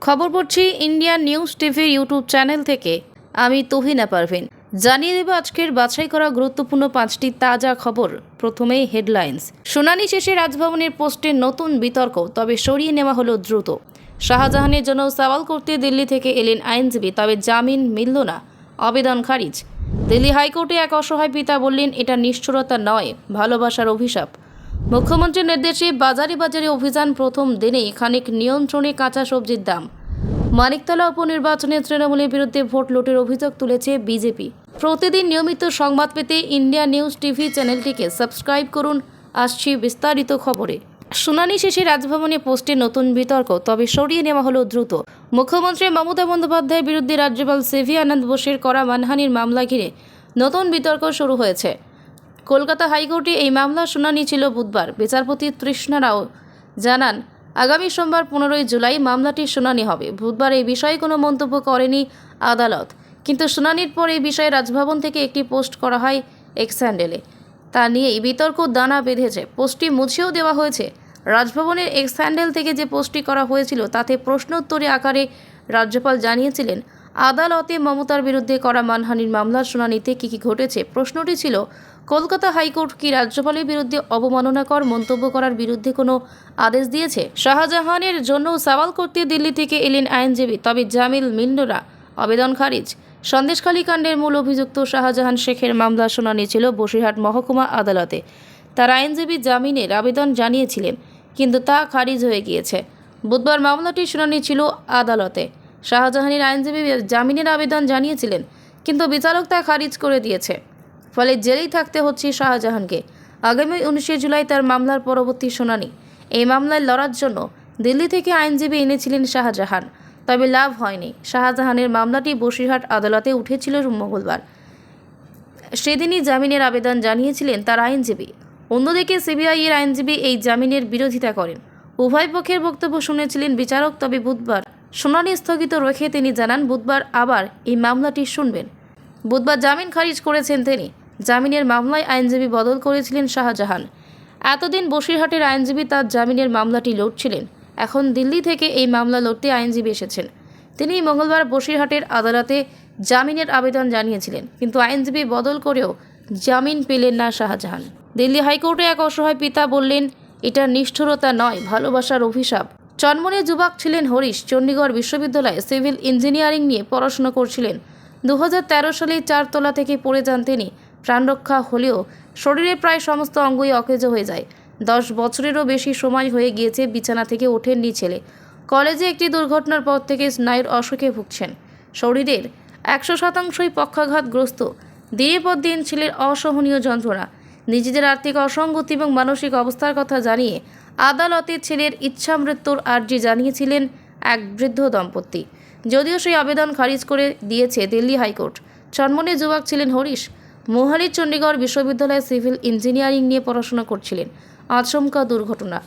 খবর পড়ছি India news টিভির ইউটিউব চ্যানেল থেকে। আমি তুহিনা পারভিন। জানিয়ে দেব আজকের বাছাই করা গুরুত্বপূর্ণ 5টি তাজা খবর। প্রথমেই হেডলাইন্স। শুনানি শেষে রাজভবনের পোস্টে নতুন বিতর্ক, তবে সরিয়ে নেওয়া হলো দ্রুত। শাহজাহানের জন্য সওয়াল করতে দিল্লি থেকে এলেন আইনজীবী, তবে জামিন মিলল না, আবেদন খারিজ। দিল্লি হাইকোর্টে এক অসহায় পিতা বললেন, এটা নিষ্ঠুরতা নয়, ভালোবাসার অভিশাপ। মুখ্যমন্ত্রীর নির্দেশে বাজারে বাজারে অভিযান, প্রথম দিনেই খানিক নিয়ন্ত্রণে কাঁচা সবজির দাম। মানিকতলা উপনির্বাচনে তৃণমূলের বিরুদ্ধে ভোট লুটের অভিযোগ তুলেছে বিজেপি। প্রতিদিন নিয়মিত সংবাদ পেতে ইন্ডিয়া নিউজ টিভি চ্যানেলটিকে সাবস্ক্রাইব করুন। আসছি বিস্তারিত খবরে। শুনানি শেষে রাজভবনে পোস্টে নতুন বিতর্ক, তবে সরিয়ে নেওয়া হলো দ্রুত। মুখ্যমন্ত্রী মমতা বন্দ্যোপাধ্যায়ের বিরুদ্ধে রাজ্যপাল সিভি আনন্দ বোসের করা মানহানির মামলা ঘিরে নতুন বিতর্ক শুরু হয়েছে। কলকাতা হাইকোর্টে এই মামলার শুনানি ছিল বুধবার। বিচারপতি তৃষ্ণা রাও জানান, আগামী সোমবার 15 জুলাই মামলাটির শুনানি হবে। বুধবার এই বিষয়ে কোনো মন্তব্য করেনি আদালত, কিন্তু শুনানির পর এই বিষয়ে রাজভবন থেকে একটি পোস্ট করা হয় এক্স হ্যান্ডেলে। তা নিয়েই বিতর্ক দানা বেঁধেছে। পোস্টটি মুছেও দেওয়া হয়েছে। রাজভবনের এক্স হ্যান্ডেল থেকে যে পোস্টটি করা হয়েছিল তাতে প্রশ্নোত্তরে আকারে রাজ্যপাল জানিয়েছিলেন, আদালতে মমতার বিরুদ্ধে করা মানহানির মামলার শুনানিতে কী কী ঘটেছে। প্রশ্নটি ছিল, কলকাতা হাইকোর্ট কি রাজ্যপালের বিরুদ্ধে অবমাননাকর মন্তব্য করার বিরুদ্ধে কোনো আদেশ দিয়েছে? শাহজাহানের জন্য সওয়াল করতে দিল্লি থেকে এলেন আইনজীবী, তবে জামিন মিলল না, আবেদন খারিজ। সন্দেশখালী কাণ্ডের মূল অভিযুক্ত শাহজাহান শেখের মামলা শুনানি ছিল বসিরহাট মহকুমা আদালতে। তার আইনজীবী জামিনের আবেদন জানিয়েছিলেন, কিন্তু তা খারিজ হয়ে গিয়েছে। বুধবার মামলাটির শুনানি ছিল আদালতে। শাহজাহানের আইনজীবী জামিনের আবেদন জানিয়েছিলেন, কিন্তু বিচারক তা খারিজ করে দিয়েছে। ফলে জেলেই থাকতে হচ্ছে শাহজাহানকে। আগামী 19 জুলাই তার মামলার পরবর্তী শুনানি। এই মামলায় লড়ার জন্য দিল্লি থেকে আইনজীবী এনেছিলেন শাহজাহান, তবে লাভ হয়নি। শাহজাহানের মামলাটি বসিরহাট আদালতে উঠেছিল মঙ্গলবার। সেদিনই জামিনের আবেদন জানিয়েছিলেন তার আইনজীবী। অন্যদিকে সিবিআই এর আইনজীবী এই জামিনের বিরোধিতা করেন। উভয় পক্ষের বক্তব্য শুনেছিলেন বিচারক, তবে বুধবার শুনানি স্থগিত রেখে তিনি জানান, বুধবার আবার এই মামলাটি শুনবেন। বুধবার জামিন খারিজ করেছেন তিনি। জামিনের মামলায় আইনজীবী বদল করেছিলেন শাহজাহান। এতদিন বসিরহাটের আইনজীবী তার জামিনের মামলাটি লড়ছিলেন। এখন দিল্লি থেকে এই মামলা লড়তে আইনজীবী এসেছেন। তিনি মঙ্গলবার বসিরহাটের আদালতে জামিনের আবেদন জানিয়েছিলেন, কিন্তু আইনজীবী বদল করেও জামিন পেলেন না শাহজাহান। দিল্লি হাইকোর্টে এক অসহায় পিতা বললেন, এটা নিষ্ঠুরতা নয়, ভালোবাসার অভিশাপ। চনমনে যুবক ছিলেন হরিশ। চণ্ডীগড় বিশ্ববিদ্যালয়ে সিভিল ইঞ্জিনিয়ারিং নিয়ে পড়াশোনা করছিলেন। 2013 সালে 4 তলা থেকে পড়ে যান তিনি। প্রাণরক্ষা হলেও শরীরের প্রায় সমস্ত অঙ্গই অকেজ হয়ে যায়। 10 বছরেরও বেশি সময় হয়ে গিয়েছে বিছানা থেকে ওঠেননি ছেলে। কলেজে একটি দুর্ঘটনার পর থেকে স্নায়ুর অসুখে ভুগছেন। শরীরের 100%ই পক্ষাঘাতগ্রস্ত। দিনের পর দিন ছেলের অসহনীয় যন্ত্রণা। নিজেদের আর্থিক অসঙ্গতি এবং মানসিক অবস্থার কথা জানিয়ে আদালতে ছেলের ইচ্ছামৃত্যুর আর্জি জানিয়েছিলেন এক বৃদ্ধ দম্পতি। যদিও সেই আবেদন খারিজ করে দিয়েছে দিল্লি হাইকোর্ট। চনমনে যুবক ছিলেন হরিশ। মোহালির চণ্ডীগড় বিশ্ববিদ্যালয়ে সিভিল ইঞ্জিনিয়ারিং নিয়ে পড়াশোনা করছিলেন। আচমকা দুর্ঘটনা।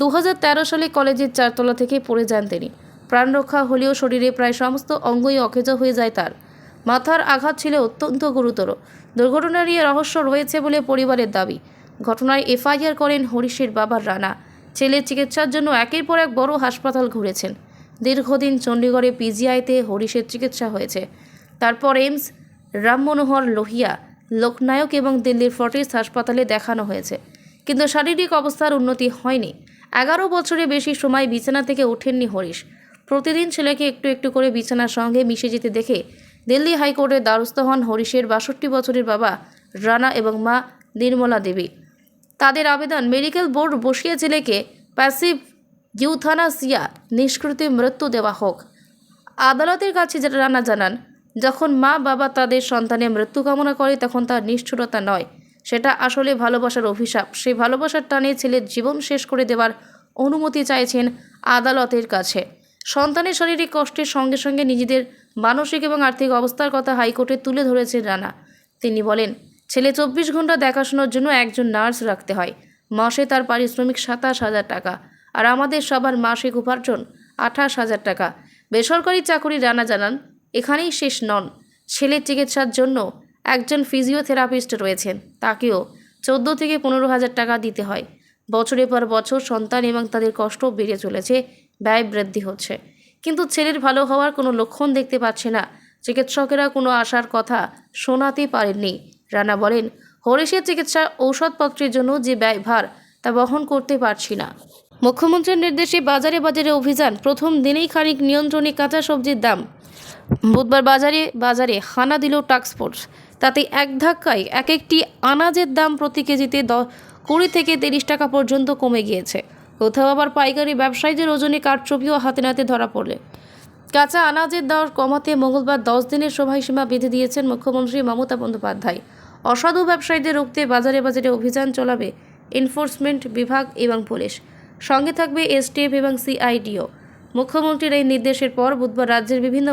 2013 সালে কলেজের 4 তলা থেকে পড়ে যান তিনি। প্রাণরক্ষা হলেও শরীরে প্রায় সমস্ত অঙ্গই অকেজ হয়ে যায় তার। মাথার আঘাত ছিল অত্যন্ত গুরুতর। দুর্ঘটনা নিয়ে রহস্য রয়েছে বলে পরিবারের দাবি। ঘটনায় এফআইআর করেন হরিশের বাবা রানা। ছেলের চিকিৎসার জন্য একের পর এক বড় হাসপাতাল ঘুরেছেন। দীর্ঘদিন চণ্ডীগড়ে পিজিআইতে হরিশের চিকিৎসা হয়েছে। তারপর এইমস, রাম মনোহর লোহিয়া, লোকনায়ক এবং দিল্লির ফর্টিস হাসপাতালে দেখানো হয়েছে, কিন্তু শারীরিক অবস্থার উন্নতি হয়নি। 11 বছরের বেশি সময় বিছানা থেকে ওঠেননি হরিশ। প্রতিদিন ছেলেকে একটু একটু করে বিছানার সঙ্গে মিশে যেতে দেখে দিল্লি হাইকোর্টের দ্বারস্থ হন হরিশের 62 বছরের বাবা রানা এবং মা নির্মলা দেবী। তাদের আবেদন, মেডিকেল বোর্ড বসিয়ে ছেলেকে প্যাসিভ ইউথানাসিয়া নিষ্কৃতি মৃত্যু দেওয়া হোক। আদালতের কাছে রানা জানান, যখন মা বাবা তাদের সন্তানের মৃত্যু কামনা করে তখন তার নিষ্ঠুরতা নয়, সেটা আসলে ভালোবাসার অভিশাপ। সেই ভালোবাসার টানে ছেলের জীবন শেষ করে দেওয়ার অনুমতি চাইছেন আদালতের কাছে। সন্তানের শারীরিক কষ্টের সঙ্গে সঙ্গে নিজেদের মানসিক এবং আর্থিক অবস্থার কথা হাইকোর্টে তুলে ধরেছেন রানা। তিনি বলেন, ছেলে 24 ঘন্টা দেখাশোনার জন্য একজন নার্স রাখতে হয়। মাসে তার পারিশ্রমিক 27,000 টাকা, আর আমাদের সবার মাসিক উপার্জন 28,000 টাকা। বেসরকারি চাকরি। রানা জানান, এখানেই শেষ নন। ছেলের চিকিৎসার জন্য একজন ফিজিওথেরাপিস্ট রয়েছেন, তাকেও 14 থেকে 15,000 টাকা দিতে হয়। বছরের পর বছর সন্তান এবং তাদের কষ্ট বেড়ে চলেছে, ব্যয় বৃদ্ধি হচ্ছে। কিন্তু ছেলের ভালো হওয়ার কোনো লক্ষণ দেখতে পাচ্ছে না। চিকিৎসকেরা কোনো আশার কথা শোনাতে পারেননি। রানা বলেন, হরিশের চিকিৎসা ঔষধপত্রের জন্য যে ব্যয়ভার তা বহন করতে পারছি না। মুখ্যমন্ত্রীর নির্দেশে বাজারে বাজারে অভিযান, প্রথম দিনেই খানিক নিয়ন্ত্রণে কাঁচা সবজির দাম। বুধবার বাজারে হানা দিল টাস্ক ফোর্স। তাতে এক ধাক্কায় এক একটি আনাজের দাম প্রতি কেজিতে 20 থেকে 30 টাকা পর্যন্ত কমে গিয়েছে। কোথাও আবার পাইকারি ব্যবসায়ীদের ওজনে কারচুপিও হাতে নাতে ধরা পড়লে কাঁচা আনাজের দর কমাতে মঙ্গলবার 10 দিনের সময়সীমা বেঁধে দিয়েছেন মুখ্যমন্ত্রী মমতা বন্দ্যোপাধ্যায়। অসাধু ব্যবসায়ীদের রুখতে বাজারে বাজারে অভিযান চালাবে এনফোর্সমেন্ট বিভাগ এবং পুলিশ। সঙ্গে থাকবে এসটিএফ এবং সিআইডিও। মুখ্যমন্ত্রীর এই নির্দেশের পর বুধবার রাজ্যের বিভিন্ন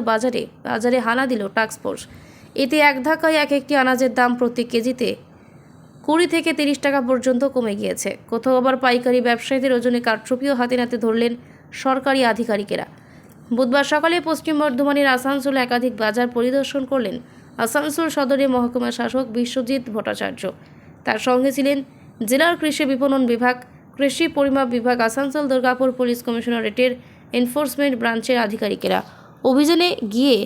বাজারে হানা দিল টাস্ক ফোর্স। এতে এক ধাক্কায় এক একটি আনাজের দাম প্রতি কেজিতে 20 থেকে 30 টাকা পর্যন্ত কমে গিয়েছে। কোথাও আবার পাইকারি ব্যবসায়ীদের ওজনে কারচুপিও হাতে নাতে ধরলেন সরকারি আধিকারিকেরা। বুধবার সকালে পশ্চিম বর্ধমানের আসানসোলে একাধিক বাজার পরিদর্শন করলেন আসানসোল সদরের মহকুমা শাসক বিশ্বজিৎ ভট্টাচার্য। তার সঙ্গে ছিলেন জেলার কৃষি বিপণন বিভাগ, কৃষি পরিমাপ বিভাগ, আসানসোল দুর্গাপুর পুলিশ কমিশনারেটের এনফোর্সমেন্ট ব্রাঞ্চের আধিকারিকেরা। অভিযানে গিয়ে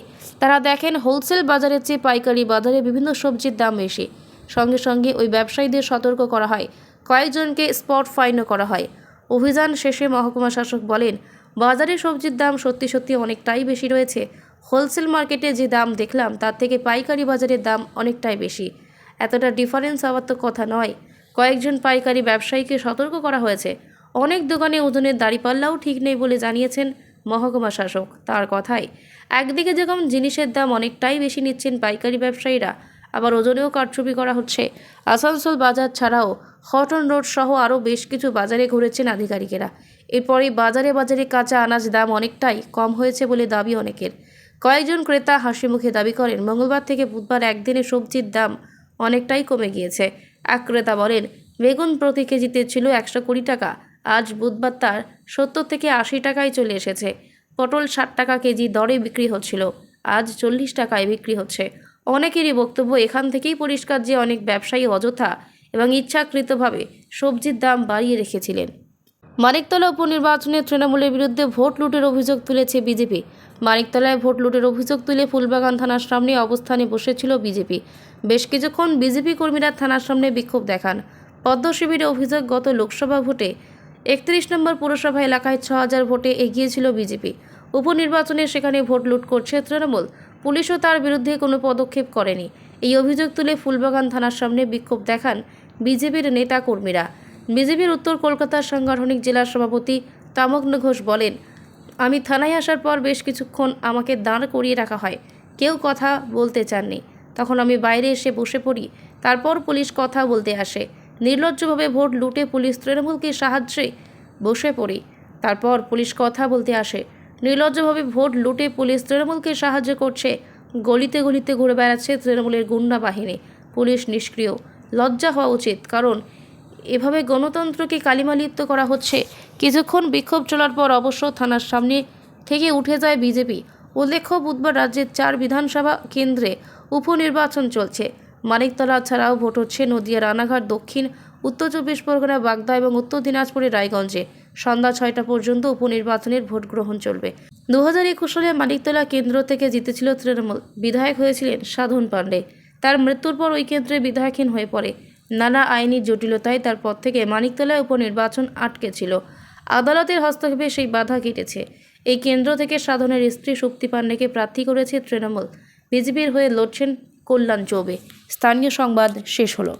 তারা দেখেন হোলসেল বাজারের চেয়ে পাইকারি বাজারে বিভিন্ন সবজির দাম বেশি। সঙ্গে সঙ্গে ওই ব্যবসায়ীদের সতর্ক করা হয়, কয়েকজনকে স্পট ফাইনও করা হয়। অভিযান শেষে মহকুমা শাসক বলেন, বাজারে সবজির দাম সত্যি অনেকটাই বেশি রয়েছে। হোলসেল মার্কেটে যে দাম দেখলাম তার থেকে পাইকারি বাজারের দাম অনেকটাই বেশি। এতটা ডিফারেন্স হওয়ার তো কথা নয়। কয়েকজন পাইকারি ব্যবসায়ীকে সতর্ক করা হয়েছে। অনেক দোকানে ওজনের দাঁড়িপাল্লাও ঠিক নেই বলে জানিয়েছেন মহকুমা শাসক। তার কথায়, একদিকে যেমন জিনিসের দাম অনেকটাই বেশি নিচ্ছেন পাইকারি ব্যবসায়ীরা, আবার ওজনেও কারচুপি করা হচ্ছে। আসানসোল বাজার ছাড়াও হটন রোড সহ আরও বেশ কিছু বাজারে ঘুরেছেন আধিকারিকেরা। এরপরই বাজারে কাঁচা আনাজ দাম অনেকটাই কম হয়েছে বলে দাবি অনেকের। কয়েকজন ক্রেতা হাসি মুখে দাবি করেন, মঙ্গলবার থেকে বুধবার একদিনে সবজির দাম অনেকটাই কমে গিয়েছে। এক ক্রেতা বলেন, বেগুন প্রতি কেজিতে ছিল 120 টাকা, আজ বুধবার তার 70 থেকে 80 টাকায় চলে এসেছে। পটল 60 টাকা কেজি দরে বিক্রি হচ্ছিল, আজ 40 টাকায় বিক্রি হচ্ছে। অনেকেরই বক্তব্য, এখান থেকেই পরিষ্কার যে অনেক ব্যবসায়ী অযথা এবং ইচ্ছাকৃতভাবে সবজির দাম বাড়িয়ে রেখেছিলেন। মানিকতলা উপনির্বাচনে তৃণমূলের বিরুদ্ধে ভোট লুটের অভিযোগ তুলেছে বিজেপি। মানিকতলায় ভোট লুটের অভিযোগ তুলে ফুলবাগান থানার সামনে অবস্থানে বসেছিল বিজেপি। বেশ কিছুক্ষণ বিজেপি কর্মীরা থানার সামনে বিক্ষোভ দেখান। পদ্ম শিবিরে অভিযোগ, গত লোকসভা ভোটে 31 নম্বর পুরসভা এলাকায় 6000 ভোটে এগিয়েছিল বিজেপি। উপনির্বাচনে সেখানে ভোট লুট করছে তৃণমূল। পুলিশও তার বিরুদ্ধে কোনো পদক্ষেপ করেনি। এই অভিযোগ তুলে ফুলবাগান থানার সামনে বিক্ষোভ দেখান বিজেপির নেতা কর্মীরা। বিজেপির উত্তর কলকাতার সাংগঠনিক জেলা সভাপতি তামগ্ন ঘোষ বলেন, আমি থানায় আসার পর বেশ কিছুক্ষণ আমাকে দাঁড় করিয়ে রাখা হয়। কেউ কথা বলতে চাননি। তখন আমি বাইরে এসে বসে পড়ি। তারপর পুলিশ কথা বলতে আসে। নির্লজ্জভাবে ভোট লুটে পুলিশ তৃণমূলকে সাহায্যে বসে পড়ি। তারপর পুলিশ কথা বলতে আসে। নির্লজ্জভাবে ভোট লুটে পুলিশ তৃণমূলকে সাহায্য করছে। গলিতে গলিতে ঘুরে বেড়াচ্ছে তৃণমূলের গুন্ডা বাহিনী। পুলিশ নিষ্ক্রিয়। লজ্জা হওয়া উচিত, কারণ এভাবে গণতন্ত্রকে কালিমালিপ্ত করা হচ্ছে। কিছুক্ষণ বিক্ষোভ চলার পর অবশ্য থানার সামনে থেকে উঠে যায় বিজেপি। উল্লেখ্য, বুধবার রাজ্যের 4 বিধানসভা কেন্দ্রে উপনির্বাচন চলছে। মানিকতলা ছাড়াও ভোট হচ্ছে নদিয়া, রানাঘাট, দক্ষিণ, উত্তর 24 পরগনা, বাগদা এবং উত্তর দিনাজপুরের রায়গঞ্জে। সন্ধ্যা 6টা পর্যন্ত উপনির্বাচনের ভোট গ্রহণ চলবে। 2021 সালে মানিকতলা কেন্দ্র থেকে জিতেছিল তৃণমূল। বিধায়ক হয়েছিলেন সাধন পাণ্ডে। তার মৃত্যুর পর ওই কেন্দ্রে বিধায়কহীন হয়ে পড়ে। নানা আইনি জটিলতায় তারপর থেকে মানিকতলায় উপনির্বাচন আটকে ছিল। আদালতের হস্তক্ষেপে সেই বাধা কেটেছে। এই কেন্দ্র থেকে সাধনের স্ত্রী সুপ্তি পাণ্ডেকে প্রার্থী করেছে তৃণমূল। বিজেপির হয়ে লড়ছেন কল্যাণ চৌবে। স্থানীয় সংবাদ শেষ হলো।